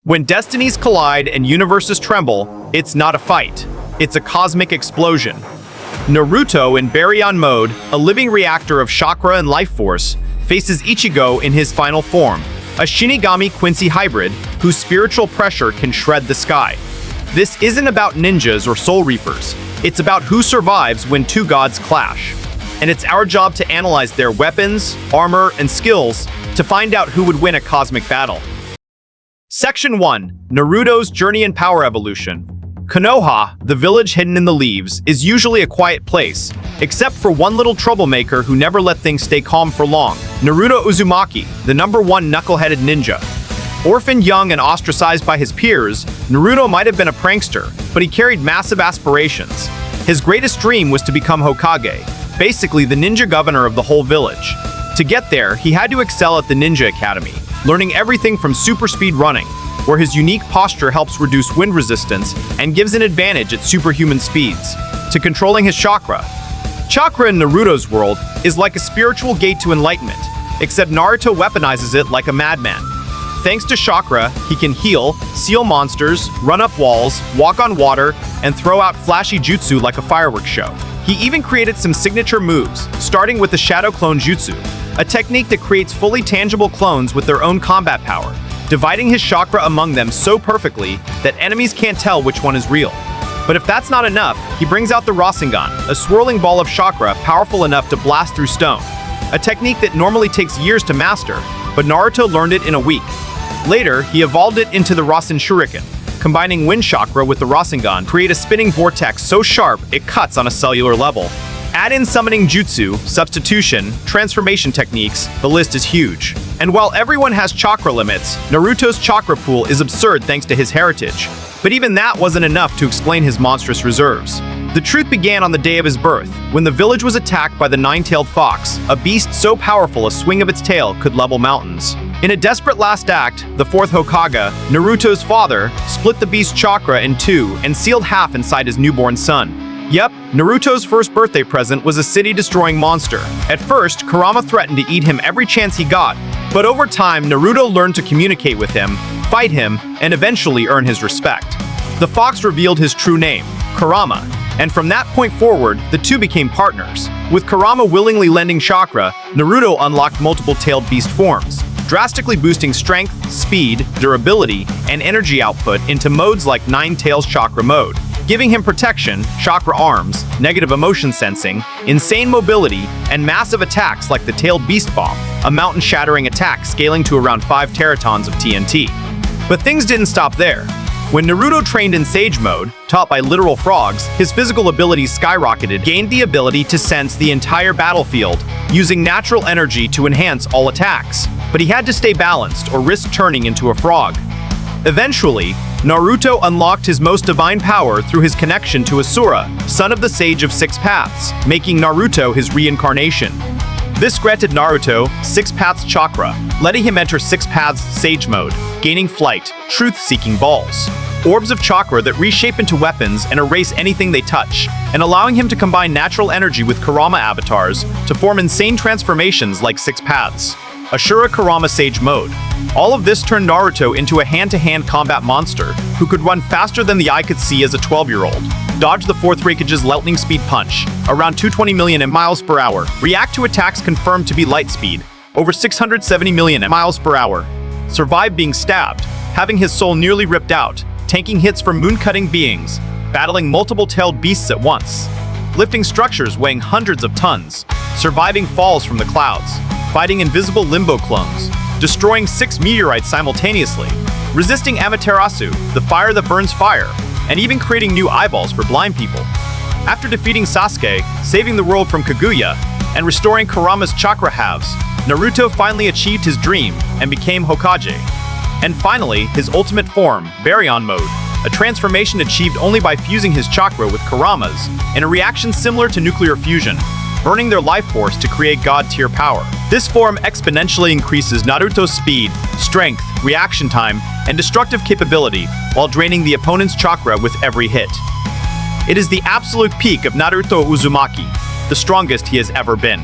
When destinies collide and universes tremble, it's not a fight. It's a cosmic explosion. Naruto in Baryon Mode, a living reactor of chakra and life force, faces Ichigo in his final form, a Shinigami Quincy hybrid whose spiritual pressure can shred the sky. This isn't about ninjas or soul reapers. It's about who survives when two gods clash. And it's our job to analyze their weapons, armor, and skills to find out who would win a cosmic battle. Section 1. Naruto's Journey and Power Evolution. Konoha, the village hidden in the leaves, is usually a quiet place, except for one little troublemaker who never let things stay calm for long. Naruto Uzumaki, the #1 knuckle-headed ninja. Orphaned young and ostracized by his peers, Naruto might have been a prankster, but he carried massive aspirations. His greatest dream was to become Hokage, basically the ninja governor of the whole village. To get there, he had to excel at the Ninja Academy, learning everything from super speed running, where his unique posture helps reduce wind resistance and gives an advantage at superhuman speeds, to controlling his chakra. Chakra in Naruto's world is like a spiritual gate to enlightenment, except Naruto weaponizes it like a madman. Thanks to chakra, he can heal, seal monsters, run up walls, walk on water, and throw out flashy jutsu like a fireworks show. He even created some signature moves, starting with the Shadow Clone Jutsu, a technique that creates fully tangible clones with their own combat power, dividing his chakra among them so perfectly that enemies can't tell which one is real. But if that's not enough, he brings out the Rasengan, a swirling ball of chakra powerful enough to blast through stone, a technique that normally takes years to master, but Naruto learned it in a week. Later, he evolved it into the Rasenshuriken, combining wind chakra with the Rasengan to create a spinning vortex so sharp it cuts on a cellular level. Add in summoning jutsu, substitution, transformation techniques, the list is huge. And while everyone has chakra limits, Naruto's chakra pool is absurd thanks to his heritage. But even that wasn't enough to explain his monstrous reserves. The truth began on the day of his birth, when the village was attacked by the nine-tailed fox, a beast so powerful a swing of its tail could level mountains. In a desperate last act, the fourth Hokage, Naruto's father, split the beast's chakra in two and sealed half inside his newborn son. Yep, Naruto's first birthday present was a city-destroying monster. At first, Kurama threatened to eat him every chance he got, but over time, Naruto learned to communicate with him, fight him, and eventually earn his respect. The fox revealed his true name, Kurama, and from that point forward, the two became partners. With Kurama willingly lending chakra, Naruto unlocked multiple tailed beast forms, drastically boosting strength, speed, durability, and energy output into modes like Nine Tails Chakra Mode, giving him protection, chakra arms, negative emotion sensing, insane mobility, and massive attacks like the Tailed Beast Bomb, a mountain-shattering attack scaling to around 5 teratons of TNT. But things didn't stop there. When Naruto trained in Sage Mode, taught by literal frogs, his physical abilities skyrocketed, gained the ability to sense the entire battlefield, using natural energy to enhance all attacks. But he had to stay balanced or risk turning into a frog. Eventually, Naruto unlocked his most divine power through his connection to Asura, son of the Sage of Six Paths, making Naruto his reincarnation. This granted Naruto Six Paths Chakra, letting him enter Six Paths Sage Mode, gaining flight, truth-seeking balls, orbs of chakra that reshape into weapons and erase anything they touch, and allowing him to combine natural energy with Kurama avatars to form insane transformations like Six Paths. Ashura Kurama Sage Mode. All of this turned Naruto into a hand-to-hand combat monster who could run faster than the eye could see as a 12-year-old, dodge the fourth Raikage's lightning speed punch, around 220 million miles per hour, react to attacks confirmed to be light speed, over 670 million miles per hour, survive being stabbed, having his soul nearly ripped out, tanking hits from moon-cutting beings, battling multiple tailed beasts at once, lifting structures weighing hundreds of tons, surviving falls from the clouds, fighting invisible limbo clones, destroying 6 meteorites simultaneously, resisting Amaterasu, the fire that burns fire, and even creating new eyeballs for blind people. After defeating Sasuke, saving the world from Kaguya, and restoring Kurama's chakra halves, Naruto finally achieved his dream and became Hokage. And finally, his ultimate form, Baryon Mode, a transformation achieved only by fusing his chakra with Kurama's in a reaction similar to nuclear fusion, burning their life force to create god-tier power. This form exponentially increases Naruto's speed, strength, reaction time, and destructive capability while draining the opponent's chakra with every hit. It is the absolute peak of Naruto Uzumaki, the strongest he has ever been.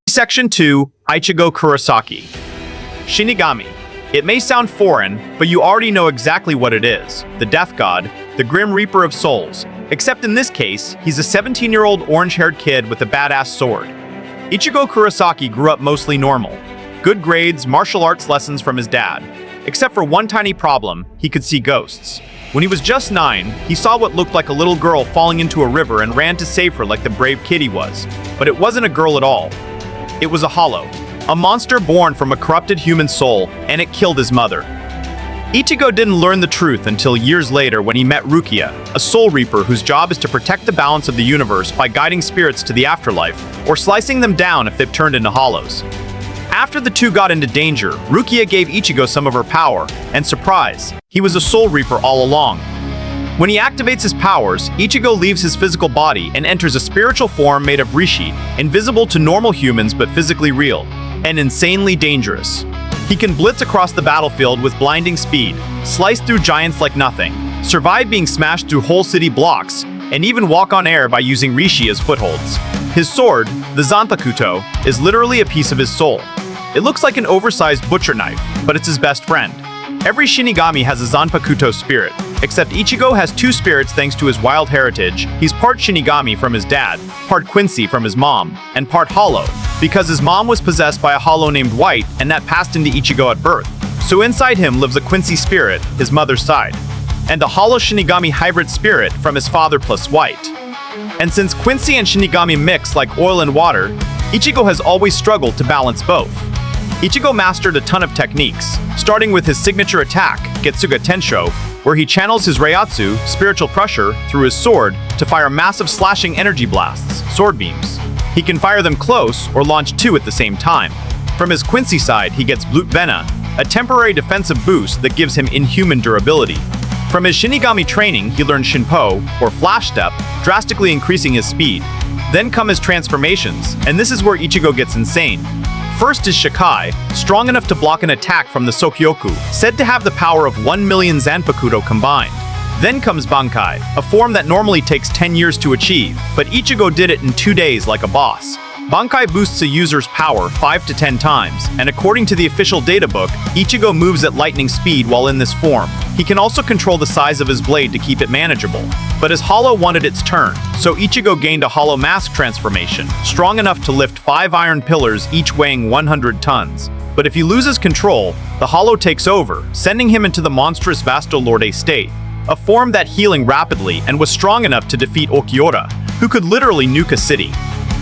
Section 2. Ichigo Kurosaki. Shinigami. It may sound foreign, but you already know exactly what it is. The Death God, the Grim Reaper of Souls. Except in this case, he's a 17-year-old orange-haired kid with a badass sword. Ichigo Kurosaki grew up mostly normal. Good grades, martial arts lessons from his dad. Except for one tiny problem, he could see ghosts. When he was just 9, he saw what looked like a little girl falling into a river and ran to save her like the brave kid he was. But it wasn't a girl at all. It was a hollow. A monster born from a corrupted human soul, and it killed his mother. Ichigo didn't learn the truth until years later when he met Rukia, a soul reaper whose job is to protect the balance of the universe by guiding spirits to the afterlife, or slicing them down if they've turned into hollows. After the two got into danger, Rukia gave Ichigo some of her power, and surprise, he was a soul reaper all along. When he activates his powers, Ichigo leaves his physical body and enters a spiritual form made of rishi, invisible to normal humans but physically real, and insanely dangerous. He can blitz across the battlefield with blinding speed, slice through giants like nothing, survive being smashed through whole city blocks, and even walk on air by using rishi as footholds. His sword, the Zanpakuto, is literally a piece of his soul. It looks like an oversized butcher knife, but it's his best friend. Every Shinigami has a Zanpakuto spirit, except Ichigo has 2 spirits thanks to his wild heritage. He's part Shinigami from his dad, part Quincy from his mom, and part Hollow, because his mom was possessed by a Hollow named White, and that passed into Ichigo at birth. So inside him lives a Quincy spirit, his mother's side, and a Hollow Shinigami hybrid spirit from his father plus White. And since Quincy and Shinigami mix like oil and water, Ichigo has always struggled to balance both. Ichigo mastered a ton of techniques, starting with his signature attack, Getsuga Tenshō, where he channels his Reiatsu, spiritual pressure, through his sword to fire massive slashing energy blasts, sword beams. He can fire them close or launch 2 at the same time. From his Quincy side, he gets Blut Vena, a temporary defensive boost that gives him inhuman durability. From his Shinigami training, he learned Shinpo, or Flash Step, drastically increasing his speed. Then come his transformations, and this is where Ichigo gets insane. First is Shikai, strong enough to block an attack from the Sokyoku, said to have the power of 1 million Zanpakuto combined. Then comes Bankai, a form that normally takes 10 years to achieve, but Ichigo did it in 2 days like a boss. Bankai boosts a user's power 5 to 10 times, and according to the official databook, Ichigo moves at lightning speed while in this form. He can also control the size of his blade to keep it manageable. But his Hollow wanted its turn, so Ichigo gained a Hollow Mask transformation, strong enough to lift 5 iron pillars each weighing 100 tons. But if he loses control, the Hollow takes over, sending him into the monstrous Vasto Lorde state, a form that healing rapidly and was strong enough to defeat Okiura, who could literally nuke a city.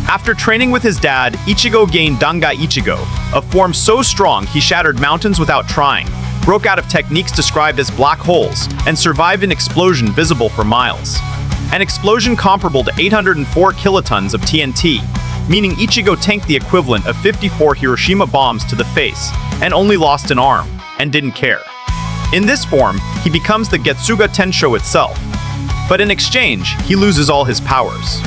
After training with his dad, Ichigo gained Dangai Ichigo, a form so strong he shattered mountains without trying, broke out of techniques described as black holes, and survived an explosion visible for miles. An explosion comparable to 804 kilotons of TNT, meaning Ichigo tanked the equivalent of 54 Hiroshima bombs to the face, and only lost an arm, and didn't care. In this form, he becomes the Getsuga Tenshō itself. But in exchange, he loses all his powers.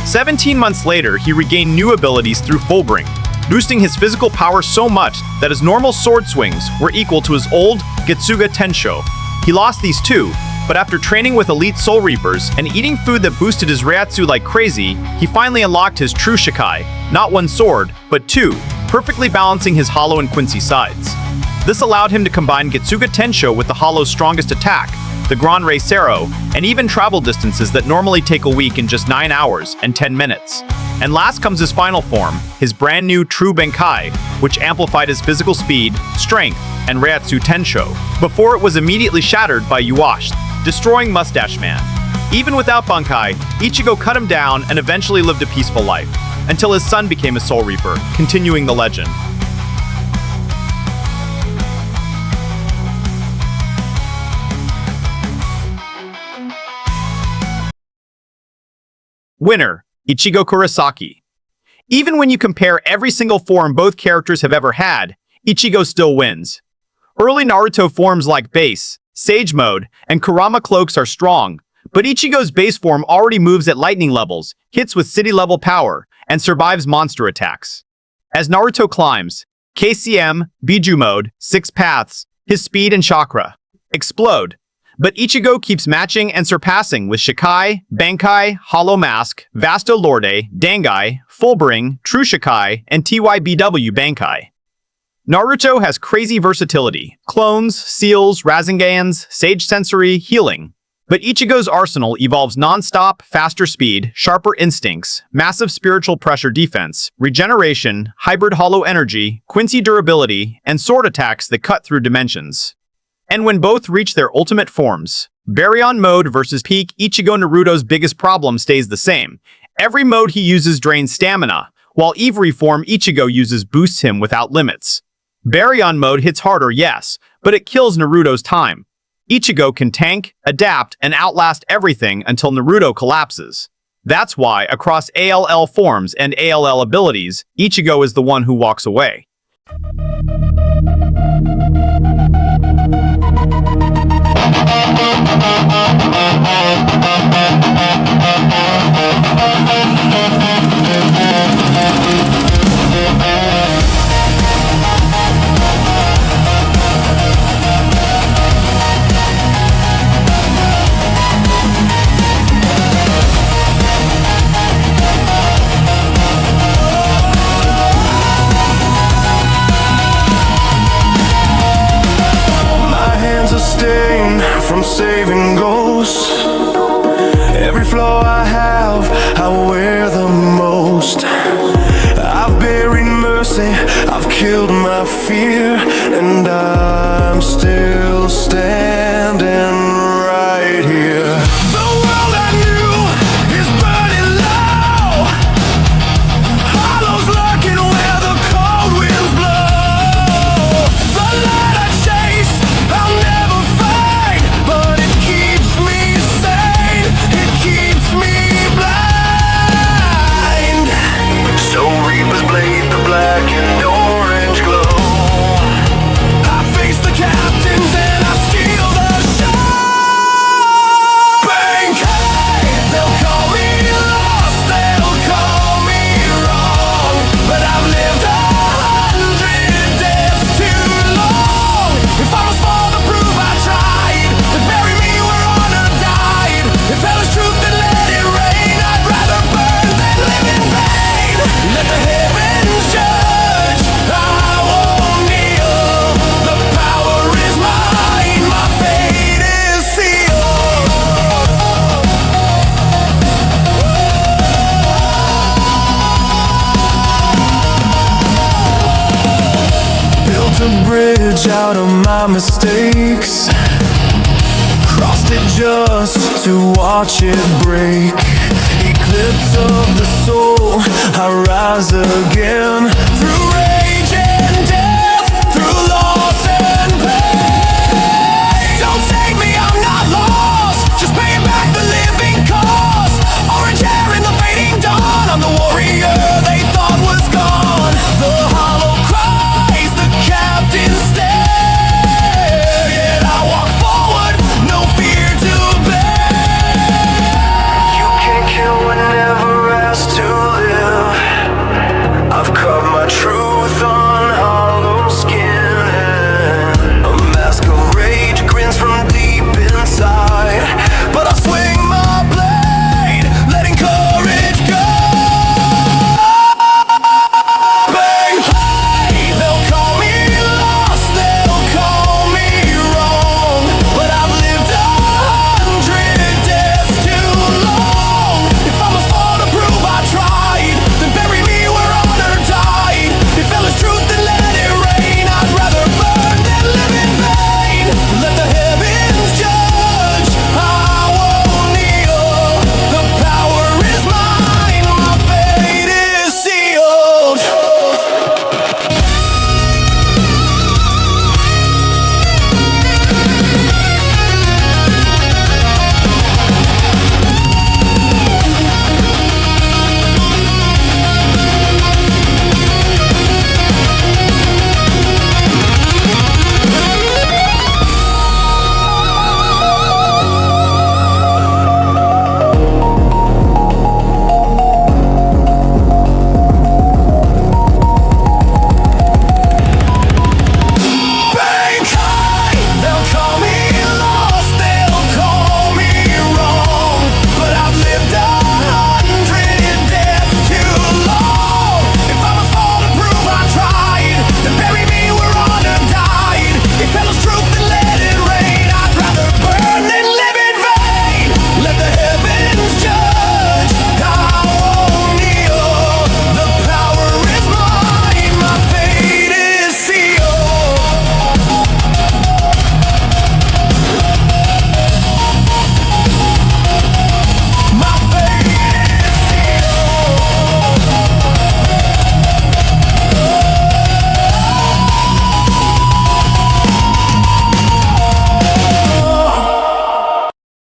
17 months later, he regained new abilities through Fullbring, boosting his physical power so much that his normal sword swings were equal to his old Getsuga Tenshō. He lost these too, but after training with elite Soul Reapers and eating food that boosted his Reiatsu like crazy, he finally unlocked his true Shikai, not 1 sword, but 2, perfectly balancing his Hollow and Quincy sides. This allowed him to combine Getsuga Tenshō with the Hollow's strongest attack, the Gran Rey Cero, and even travel distances that normally take a week in just 9 hours and 10 minutes. And last comes his final form, his brand new True Bankai, which amplified his physical speed, strength, and Reiatsu Tenshō, before it was immediately shattered by Yuash, destroying Mustache Man. Even without Bankai, Ichigo cut him down and eventually lived a peaceful life, until his son became a Soul Reaper, continuing the legend. Winner, Ichigo Kurosaki. Even when you compare every single form both characters have ever had, Ichigo still wins. Early Naruto forms like Base, Sage Mode, and Kurama Cloaks are strong, but Ichigo's base form already moves at lightning levels, hits with city-level power, and survives monster attacks. As Naruto climbs, KCM, Biju Mode, 6 paths, his speed and chakra explode. But Ichigo keeps matching and surpassing with Shikai, Bankai, Hollow Mask, Vasto Lorde, Dangai, Fullbring, True Shikai, and TYBW Bankai. Naruto has crazy versatility: clones, seals, Rasengans, Sage Sensory, healing. But Ichigo's arsenal evolves non-stop: faster speed, sharper instincts, massive spiritual pressure defense, regeneration, hybrid hollow energy, Quincy durability, and sword attacks that cut through dimensions. And when both reach their ultimate forms, Baryon Mode versus Peak Ichigo, Naruto's biggest problem stays the same. Every mode he uses drains stamina, while every form Ichigo uses boosts him without limits. Baryon Mode hits harder, yes, but it kills Naruto's time. Ichigo can tank, adapt, and outlast everything until Naruto collapses. That's why, across ALL forms and ALL abilities, Ichigo is the one who walks away. From saving ghosts, every flaw I have, I wear the most. I've buried mercy, I've killed my fear, and I'm still standing right here. The world I knew is burning low. Hollows lurking where the cold winds blow. The light I chase, I'll never find, but it keeps me sane, it keeps me blind. So Reaper's blade, the black and orange glow. I face the captains and I steal the show. Bankai, they'll call me lost, they'll call me wrong, but I've lived 100 deaths too long. If I was for the proof I tried, then bury me where honor died. If hell is truth, then let it rain. I'd rather burn than live in vain. Let the heavens judge, I won't kneel. The power is mine, my fate is sealed. Built a bridge out of my mistakes, crossed it just to watch it break. Eclipse of the soul, I rise again through rain.